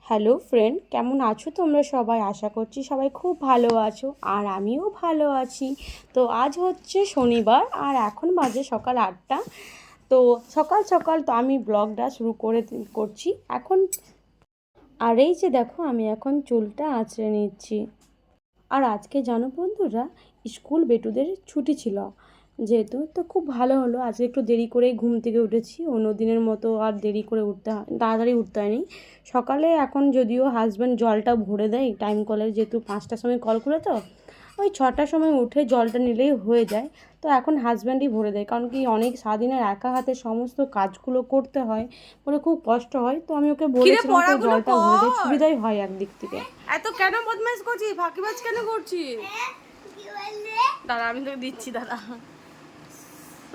Hello friend, কেমন আছো তোমরা সবাই? আশা করছি সবাই খুব ভালো আছো, আর আমিও ভালো আছি। তো আজ হচ্ছে শনিবার, আর এখন বাজে সকাল 8টা। তো সকাল সকাল তো আমি ব্লগটা শুরু করছি এখন। আর এই যে দেখো, আমি এখন চুলটা আঁচড়ে নিচ্ছি। আর আজকে জানো বন্ধুরা, স্কুল বেটুদের ছুটি ছিল যেহেতু, তো খুব ভালো হলো। আজকে একটু দেরি করেই ঘুম থেকে উঠেছি, অন্য দিনের মতো আর দেরি করে উঠতে হয়, তাড়াতাড়ি উঠতে হয়নি সকালে। এখন যদিও হাজব্যান্ড জলটা ভরে দেয় টাইম কলের, যেহেতু 5টার সময় কল করে, তো ওই 6টার সময় উঠে জলটা নিলেই হয়ে যায়। তো এখন হাজব্যান্ডই ভরে দেয়, কারণ কি অনেক সারাদিনের একা হাতে সমস্ত কাজগুলো করতে হয় বলে খুব কষ্ট হয়। তো আমি ওকে বলেছিলাম তো জলটা ভরে দেয়, সুবিধাই হয় একদিক থেকে। এত কেন বদমাইশ করছিস, ফাঁকিবাজ কেন করছিস? দাদা আমি তোকে দিচ্ছি, দাদা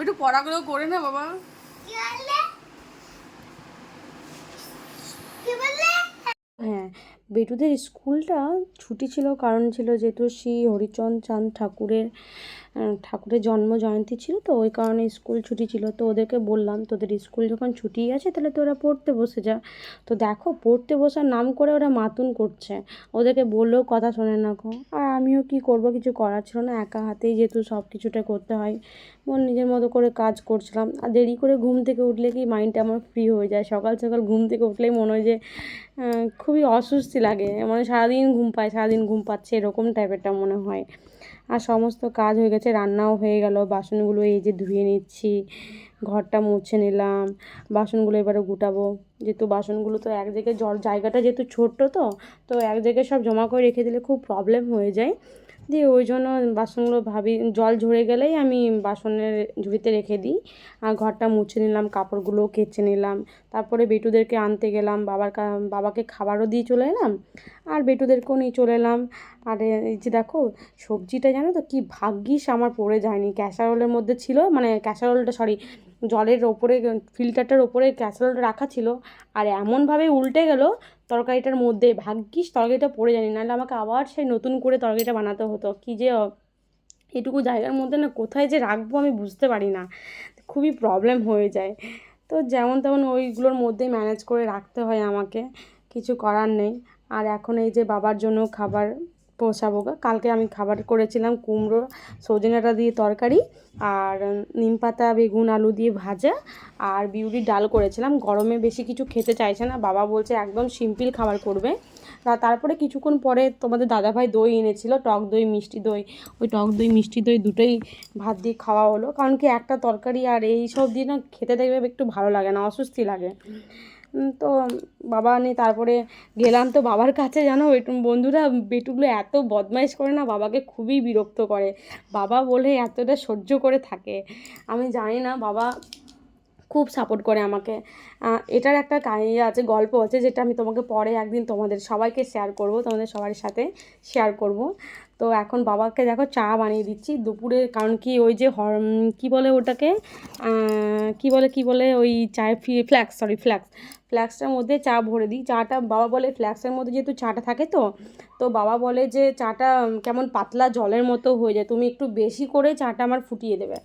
একটু পড়াগুলো করে না বাবা। হ্যাঁ, বেটুদের স্কুলটা ছুটি ছিল, কারণ ছিল যেহেতু শ্রী হরিচন্দ্র চাঁদ ঠাকুরের জন্ম জয়ন্তী ছিল, তো ওই কারণে স্কুল ছুটি ছিল। তো ওদেরকে বললাম, তোদের স্কুল যখন ছুটি আছে তাহলে তোরা পড়তে বসে যা। তো দেখো, পড়তে বসার নাম করে ওরা মাতুন করছে, ওদেরকে বললেও কথা শোনে না গো। আর আমিও কি করব, কিছু করার ছিল না, একা হাতেই যেহেতু সব কিছুটা করতে হয়, মন নিজের মতো করে কাজ করছিলাম। আর দেরি করে ঘুম থেকে উঠলে কি মাইন্ডটা আমার ফ্রি হয়ে যায়। সকাল সকাল ঘুম থেকে উঠলেই মনে হয় যে খুবই অস্বস্তি লাগে, মানে সারাদিন ঘুম পাচ্ছে এরকম টাইপেরটা মনে হয়। আর সমস্ত কাজ হয়ে গেছে, রান্নাও হয়ে গেল, বাসনগুলো এই যে ধুয়ে নিচ্ছি, ঘরটা মুছে নিলাম। বাসনগুলো এবারে গুটাবো, যেহেতু বাসনগুলো তো এক জায়গায় জায়গাটা যেহেতু ছোট্ট, তো তো এক জায়গায় সব জমা করে রেখে দিলে খুব প্রবলেম হয়ে যায়। দিয়ে ওই জন্য বাসনগুলো ভাবি জল ঝরে গেলেই আমি বাসনের ঝুড়িতে রেখে দিই। আর ঘরটা মুছে নিলাম, কাপড়গুলো কেচে নিলাম। তারপরে বেটুদেরকে আনতে গেলাম, বাবাকে খাবারও দিয়ে চলে এলাম, আর বেটুদেরকেও নিয়ে চলে এলাম। আর এই যে দেখো, সবজিটা জানো তো কি ভাগ্যিস আমার পড়ে যায়নি, ক্যাসারোলের মধ্যে ছিল, মানে ক্যাসারোলটা সরি, জলের ওপরে ফিল্টারটার ওপরে ক্যাসারোলটা রাখা ছিল, আর এমনভাবে উল্টে গেল তরকারিটার মধ্যে, ভাগ্যিস তরকারিটা পড়ে যায়নি, নাহলে আমাকে আবার সেই নতুন করে তরকারিটা বানাতে হতো। কী যে এটুকু জায়গার মধ্যে না কোথায় যে রাখবো আমি বুঝতে পারি না, খুবই প্রবলেম হয়ে যায়। তো যেমন তেমন ওইগুলোর মধ্যেই ম্যানেজ করে রাখতে হয় আমাকে, কিছু করার নেই। আর এখন এই যে বাবার জন্য খাবার পৌঁছাবো গো। কালকে আমি খাবার করেছিলাম কুমড়ো সজনে ডাঁটা দিয়ে তরকারি, আর নিম পাতা বেগুন আলু দিয়ে ভাজা, আর বিউলির ডাল করেছিলাম। গরমে বেশি কিছু খেতে চাইছে না, বাবা বলছে একদম সিম্পল খাবার করবে। তারপরে কিছুক্ষণ পরে তোমাদের দাদাভাই দই এনেছিল, টক দই মিষ্টি দই, ওই টক দই মিষ্টি দই দুটোই ভাত দিয়ে খাওয়া হলো। কারণ কি একটা তরকারি আর এই সব দিয়ে না খেতে দেখবে একটু ভালো লাগে না, অস্বস্তি লাগে। তো বাবা নিয়ে তারপরে গেলাম তো বাবার কাছে। জানো বন্ধুরা, বেটুগুলো এত বদমাইশ করে না, বাবাকে খুবই বিরক্ত করে। বাবা বলে এতটা সহ্য করে থাকে, আমি জানি না, বাবা খুব সাপোর্ট করে আমাকে। এটার একটা কাহিনী আছে, গল্প আছে, যেটা আমি তোমাকে পরে একদিন তোমাদের সবাইকে শেয়ার করব, তোমাদের সবার সাথে শেয়ার করব। তো এখন বাবাকে দেখো চা বানিয়ে দিচ্ছি দুপুরে, কারণ কি ওই যে কী বলে ওটাকে, কী বলে ওই চায়ের ফ্ল্যাক্সটার মধ্যে চা ভরে দিই। চাটা বাবা বলে ফ্ল্যাক্সের মধ্যে যেহেতু চাটা থাকে, তো তো বাবা বলে যে চাটা কেমন পাতলা জলের মতো হয়ে যায়, তুমি একটু বেশি করে চাটা আমার ফুটিয়ে দেবে,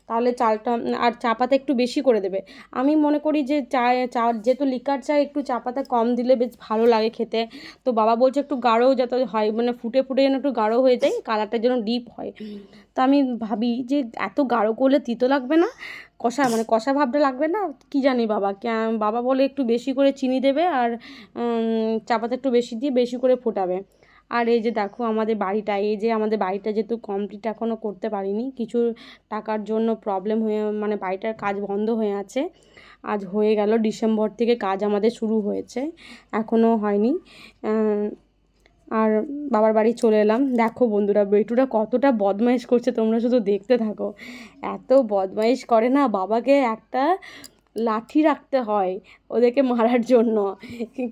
তাহলে চালটা আর চা পাতা একটু বেশি করে দেবে। আমি মনে করি যে চা যেহেতু লিকার চা, একটু চা পাতা কম দিলে বেশ ভালো লাগে খেতে। তো বাবা বলছে একটু গাঢ় যাতে হয়, মানে ফুটে ফুটে যেন একটু গাঢ় হয়ে যায়, কালারটা যেন ডিপ হয়। তো আমি ভাবি যে এত গাঢ় করলে তিতো লাগবে না, কষা ভাবটা লাগবে না, কি জানি বাবা বলে একটু বেশি করে চিনি দেবে, আর চা পাতা একটু বেশি দিয়ে বেশি করে ফোটাবে। আর এই যে দেখো আমাদের বাড়িটা যেহেতু কমপ্লিট এখনও করতে পারিনি, কিছু টাকার জন্য প্রবলেম হয়ে, মানে বাড়িটার কাজ বন্ধ হয়ে আছে। আজ হয়ে গেল, ডিসেম্বর থেকে কাজ আমাদের শুরু হয়েছে, এখনও হয়নি। আর বাবার বাড়ি চলে এলাম। দেখো বন্ধুরা, বেটুরা কতটা বদমাইশ করছে, তোমরা শুধু দেখতে থাকো। এত বদমাইশ করে না, বাবাকে একটা লাঠি রাখতে হয় ওদেরকে মারার জন্য।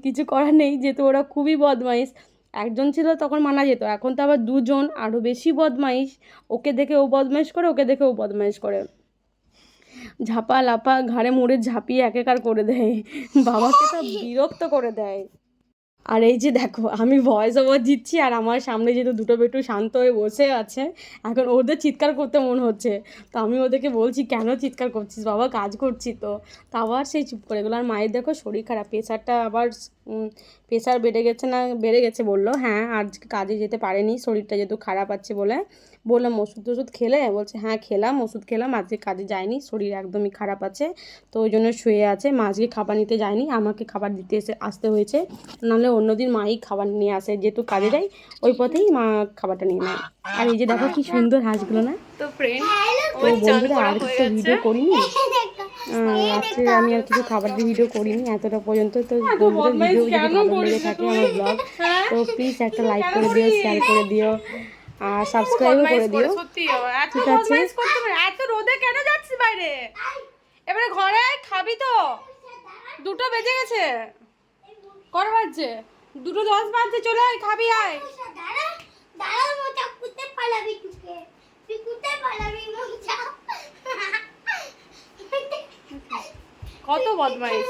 কিছু করার নেই, যেহেতু ওরা খুবই বদমাইশ। একজন ছিল তখন মানা যেত, এখন তো আবার দুজন, আরও বেশি বদমাইশ। ওকে দেখে ও বদমাইশ করে, ওকে দেখে ও বদমাইশ করে, ঝাপা লাপা ঘাড়ে মুড়ে ঝাঁপিয়ে একাকার করে দেয়, বাবাকে তো বিরক্ত করে দেয়। আর এই যে দেখো আমি ভয়েস ওভার দিচ্ছি আর আমার সামনে যেহেতু দুটো বেটু শান্ত হয়ে বসে আছে, এখন ওদের চিৎকার করতে মন হচ্ছে। তো আমি ওদেরকে বলছি কেন চিৎকার করছিস বাবা, কাজ করছি তো। তা আবার সেই চুপ করে গেলো। আর মায়ের দেখো শরীর খারাপ, প্রেশারটা আবার প্রেশার বেড়ে গেছে, না বেড়ে গেছে বললো। হ্যাঁ আজকে কাজে যেতে পারেনি, শরীরটা যেহেতু খারাপ আছে বলে। বললাম ওষুধ টষুধ খেলে, বলছে হ্যাঁ খেলাম, ওষুধ খেলাম, আজকে কাজে যায়নি, শরীর একদমই খারাপ আছে, তো ওই জন্য শুয়ে আছে। মা আজকে খাবার নিতে যায়নি, আমাকে খাবার দিতে আসতে হয়েছে, নাহলে অন্যদিন মাই খাবার নিয়ে আসে, যেহেতু কাজে যায় ওই পথেই মা খাবারটা নিয়ে নেয়। আর এই যে দেখো কি সুন্দর হাঁসগুলো না। তো ফ্রেন্ড তো বন্ধুরা আর কিছু ভিডিও করিনি, আজকে আমি আর কিছু খাবারের ভিডিও করিনি এতটা পর্যন্ত। তো বন্ধুদের ভিডিও যদি ভালো লেগে থাকে আমার ব্লগ, তো প্লিজ একটা লাইক করে দিও, শেয়ার করে দিও, আর সাবস্ক্রাইবও করে দিও। সত্যি এত ঠিক আছে? বদমাইশ করতে পারে, এত রোদে কেন যাচ্ছিস বাইরে? এবারে ঘরে আয়, খাবি তো। 2টা বেজে গেছে, কটা বাজছে? 2:10 বাজছে, চলে আয়, খাবি আয়। কত বদমাইশ।